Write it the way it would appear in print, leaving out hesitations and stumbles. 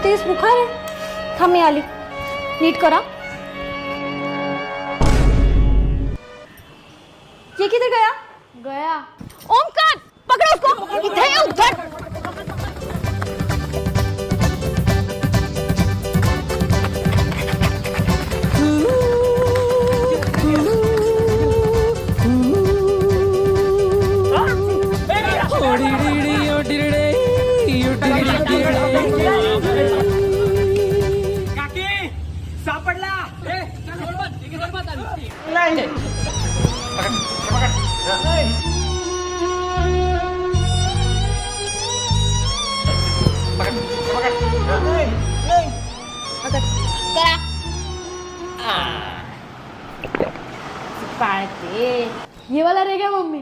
तेच बुखार आहे. थांब मी आली. नीट करा. ये किधर गया? गया. ओमकार पकड़ो उसको. इधर है उधर. सापडला. पाळते. ये वाला रह गया मम्मी.